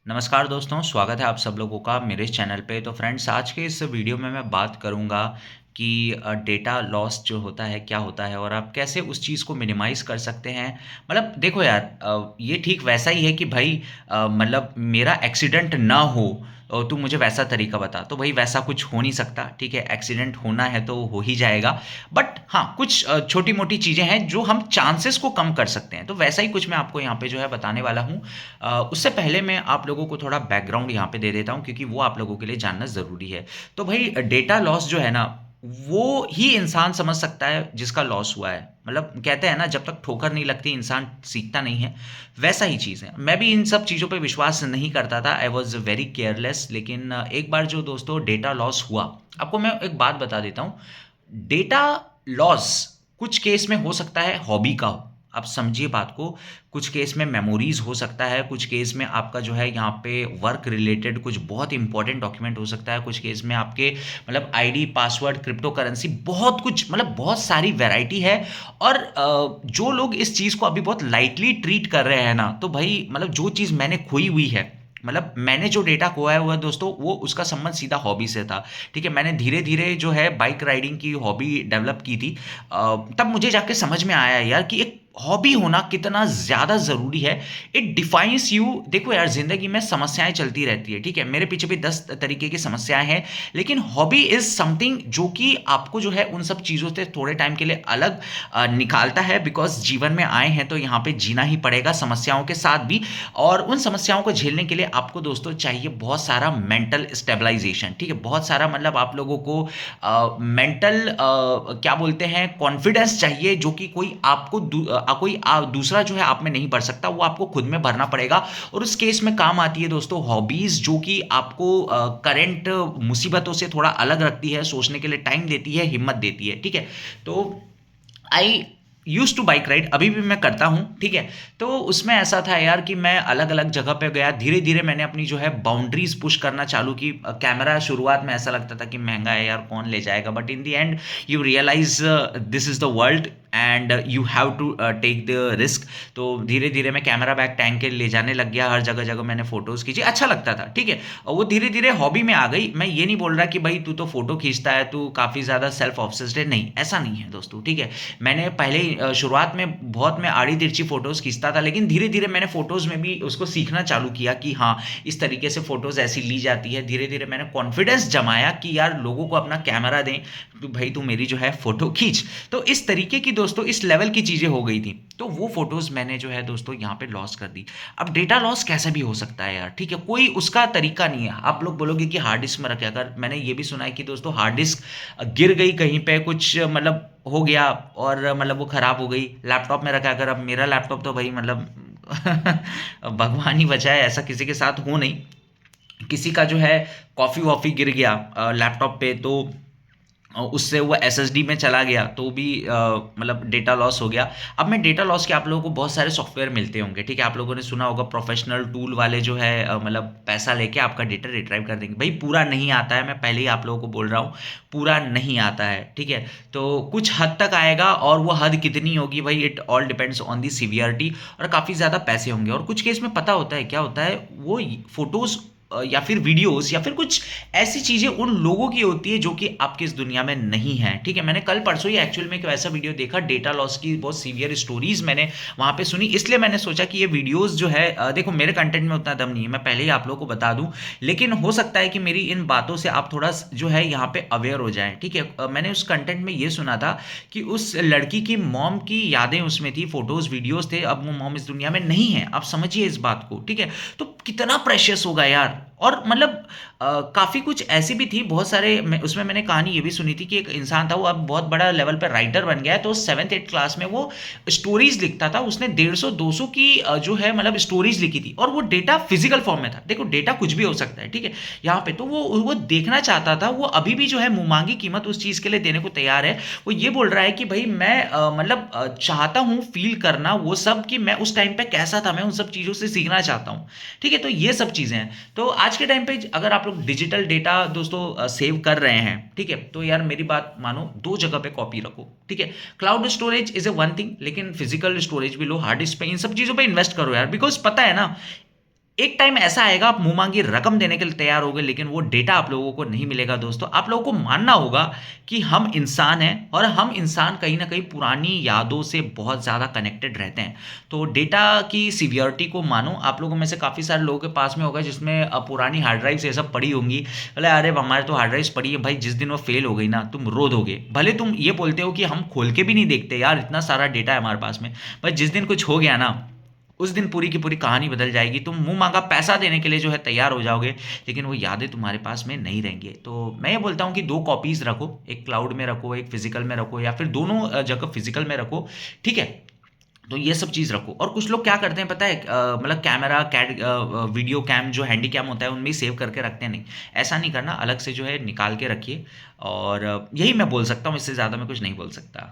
नमस्कार दोस्तों, स्वागत है आप सब लोगों का मेरे इस चैनल पे। तो फ्रेंड्स, आज के इस वीडियो में मैं बात करूँगा कि डेटा लॉस जो होता है, क्या होता है और आप कैसे उस चीज़ को मिनिमाइज़ कर सकते हैं। मतलब देखो यार, ये ठीक वैसा ही है कि भाई मतलब मेरा एक्सीडेंट ना हो और तू मुझे वैसा तरीका बता, तो भाई वैसा कुछ हो नहीं सकता। ठीक है, एक्सीडेंट होना है तो हो ही जाएगा। बट हाँ, कुछ छोटी-मोटी चीज़ें हैं जो हम चांसेस को कम कर सकते हैं। तो वैसा ही कुछ मैं आपको यहाँ पे जो है बताने वाला हूँ। उससे पहले मैं आप लोगों को थोड़ा बैकग्राउंड यहाँ पे दे देता हूँ, क्योंकि वो आप लोगों के लिए जानना ज़रूरी है। तो भाई डेटा लॉस जो है ना, वो ही इंसान समझ सकता है जिसका लॉस हुआ है। मतलब कहते हैं ना, जब तक ठोकर नहीं लगती इंसान सीखता नहीं है। वैसा ही चीज़ है। मैं भी इन सब चीज़ों पे विश्वास नहीं करता था, आई वॉज वेरी केयरलेस। लेकिन एक बार जो दोस्तों डेटा लॉस हुआ, आपको मैं एक बात बता देता हूँ। डेटा लॉस कुछ केस में हो सकता है हॉबी का हो, आप समझिए बात को। कुछ केस में मेमोरीज हो सकता है, कुछ केस में आपका जो है यहाँ पे वर्क रिलेटेड कुछ बहुत इंपॉर्टेंट डॉक्यूमेंट हो सकता है, कुछ केस में आपके मतलब आईडी पासवर्ड क्रिप्टो करेंसी बहुत कुछ, मतलब बहुत सारी वैरायटी है। और जो लोग इस चीज़ को अभी बहुत लाइटली ट्रीट कर रहे हैं ना, तो भाई मतलब जो चीज़ मैंने खोई हुई है, मतलब मैंने जो डेटा खोया हुआ है दोस्तों, वो उसका संबंध सीधा हॉबी से था। ठीक है, मैंने धीरे धीरे जो है बाइक राइडिंग की हॉबी डेवलप की थी। तब मुझे जाके समझ में आया यार कि एक हॉबी होना कितना ज़्यादा ज़रूरी है। It defines you. देखो यार, ज़िंदगी में समस्याएं चलती रहती है। ठीक है, मेरे पीछे भी 10 तरीके की समस्याएं हैं, लेकिन हॉबी इज़ समथिंग जो कि आपको जो है उन सब चीज़ों से थोड़े टाइम के लिए अलग निकालता है। बिकॉज जीवन में आए हैं तो यहाँ पे जीना ही पड़ेगा समस्याओं के साथ भी। और उन समस्याओं को झेलने के लिए आपको दोस्तों चाहिए बहुत सारा मेंटल स्टेबलाइजेशन। ठीक है, बहुत सारा मतलब आप लोगों को मेंटल क्या बोलते हैं, कॉन्फिडेंस चाहिए, जो कि कोई आपको दूसरा जो है आप में नहीं भर सकता, वो आपको खुद में भरना पड़ेगा। और उस केस में काम आती है दोस्तों हॉबीज, जो कि आपको करंट मुसीबतों से थोड़ा अलग रखती है, सोचने के लिए टाइम देती है, हिम्मत देती है। ठीक है, तो आई यूज टू बाइक राइड, अभी भी मैं करता हूँ। ठीक है, तो उसमें ऐसा था यार कि मैं अलग अलग जगह पे गया, धीरे धीरे मैंने अपनी जो है बाउंड्रीज पुश करना चालू की। कैमरा शुरुआत में ऐसा लगता था कि महंगा है यार, कौन ले जाएगा, but in the end you realize this is the world and you have to take the risk. तो धीरे धीरे मैं कैमरा बैग टैंक के ले जाने लग गया, हर जगह जगह मैंने फोटोज खींची, अच्छा लगता था। ठीक है, और वो धीरे धीरे हॉबी में आ गई। मैं ये नहीं बोल रहा कि भाई तू तो फोटो खींचता है, तू काफ़ी ज़्यादा सेल्फ ऑब्सेस्ड है, नहीं, ऐसा नहीं है दोस्तों। ठीक है, मैंने पहले शुरुआत में बहुत मैं आड़ी तिरछी फोटोज़ खींचता था, लेकिन धीरे धीरे मैंने फ़ोटोज़ में भी उसको सीखना चालू किया कि हाँ, इस तरीके से फ़ोटोज़ ऐसी ली जाती है। धीरे धीरे मैंने कॉन्फिडेंस जमाया कि यार लोगों को अपना कैमरा दें, तो भाई तू मेरी जो है फ़ोटो खींच। तो इस तरीके की दोस्तों इस लेवल की चीज़ें हो गई थी। तो वो फ़ोटोज़ मैंने जो है दोस्तों यहाँ पे लॉस कर दी। अब डेटा लॉस कैसे भी हो सकता है यार, ठीक है, कोई उसका तरीका नहीं है। आप लोग बोलोगे कि हार्ड डिस्क में रखे, अगर मैंने ये भी सुना है कि दोस्तों हार्ड डिस्क गिर गई कहीं पे, कुछ मतलब हो गया और मतलब वो ख़राब हो गई, लैपटॉप में रखा। अगर अब मेरा लैपटॉप तो भाई मतलब भगवान ही बचाए, ऐसा किसी के साथ हो नहीं। किसी का जो है कॉफ़ी वॉफ़ी गिर गया लैपटॉप पे, तो उससे वो एसएसडी में चला गया, तो भी मतलब डेटा लॉस हो गया। अब मैं डेटा लॉस के, आप लोगों को बहुत सारे सॉफ्टवेयर मिलते होंगे। ठीक है, आप लोगों ने सुना होगा प्रोफेशनल टूल वाले जो है मतलब पैसा लेके आपका डेटा रिट्राइव कर देंगे। भाई पूरा नहीं आता है, मैं पहले ही आप लोगों को बोल रहा हूँ, पूरा नहीं आता है। ठीक है, तो कुछ हद तक आएगा, और वो हद कितनी होगी भाई, it all depends on the severity. और काफ़ी ज़्यादा पैसे होंगे। और कुछ केस में पता होता है क्या होता है, वो फोटोज़ या फिर वीडियोस या फिर कुछ ऐसी चीज़ें उन लोगों की होती है जो कि आपकी इस दुनिया में नहीं है। ठीक है, मैंने कल परसों ही एक्चुअल में एक ऐसा वीडियो देखा, डेटा लॉस की बहुत सीवियर स्टोरीज मैंने वहाँ पे सुनी, इसलिए मैंने सोचा कि ये वीडियोस जो है देखो मेरे कंटेंट में उतना दम नहीं है, मैं पहले ही आप लोगों को बता दूं। लेकिन हो सकता है कि मेरी इन बातों से आप थोड़ा जो है यहाँ पे अवेयर हो जाएं। ठीक है, मैंने उस कंटेंट में ये सुना था कि उस लड़की की मॉम की यादें उसमें थी, फोटोज वीडियोज थे। अब वो मॉम इस दुनिया में नहीं है, आप समझिए इस बात को। ठीक है, तो कितना प्रेशियस होगा यार। और मतलब काफ़ी कुछ ऐसी भी थी, बहुत सारे उसमें मैंने कहानी ये भी सुनी थी कि एक इंसान था, वो अब बहुत बड़ा लेवल पर राइटर बन गया है। तो 7th 8th क्लास में वो स्टोरीज लिखता था, उसने 150 200 की जो है मतलब स्टोरीज लिखी थी, और वो डेटा फिजिकल फॉर्म में था। देखो डेटा कुछ भी हो सकता है। ठीक है, यहाँ पे तो वो देखना चाहता था, वो अभी भी जो है मुंहमांगी कीमत उस चीज़ के लिए देने को तैयार है। वो ये बोल रहा है कि भाई मैं मतलब चाहता हूँ फील करना वो सब, कि मैं उस टाइम पे कैसा था, मैं उन सब चीज़ों से सीखना चाहता हूँ। ठीक है, तो ये सब चीज़ें हैं। तो आज के टाइम पे अगर आप लोग डिजिटल डेटा दोस्तों सेव कर रहे हैं, ठीक है, तो यार मेरी बात मानो, दो जगह पे कॉपी रखो। ठीक है, cloud storage is a one thing, लेकिन फिजिकल स्टोरेज भी लो, हार्ड डिस्क पे, इन सब चीज़ों पे इन्वेस्ट करो यार। बिकॉज पता है ना, एक टाइम ऐसा आएगा आप मुँह माँगी रकम देने के लिए तैयार होगे लेकिन वो डेटा आप लोगों को नहीं मिलेगा दोस्तों। आप लोगों को मानना होगा कि हम इंसान हैं और हम इंसान कहीं न कहीं पुरानी यादों से बहुत ज़्यादा कनेक्टेड रहते हैं। तो डेटा की सीवियरिटी को मानो, आप लोगों में से काफ़ी सारे लोगों के पास में होगा जिसमें पुरानी हार्ड ड्राइव्स ये सब पड़ी होंगी। बोले अरे हमारे तो हार्ड ड्राइव्स पड़ी है भाई, जिस दिन वो फेल हो गई ना तुम रो दोगे। भले तुम ये बोलते हो कि हम खोल के भी नहीं देखते यार, इतना सारा डेटा है हमारे पास में, पर जिस दिन कुछ हो गया ना उस दिन पूरी की पूरी कहानी बदल जाएगी। तुम मुँह माँगा पैसा देने के लिए जो है तैयार हो जाओगे, लेकिन वो यादें तुम्हारे पास में नहीं रहेंगी। तो मैं ये बोलता हूँ कि 2 कॉपीज़ रखो, एक क्लाउड में रखो, एक फ़िज़िकल में रखो या फिर दोनों जगह फ़िज़िकल में रखो, ठीक है? तो ये सब चीज़ रखो। और कुछ लोग क्या करते हैं पता है, मतलब कैमरा वीडियो कैम जो हैंडी कैम होता है उनमें ही सेव करके रखते हैं, नहीं, ऐसा नहीं करना, अलग से जो है निकाल के रखिए। और यही मैं बोल सकता हूँ, इससे ज़्यादा मैं कुछ नहीं बोल सकता।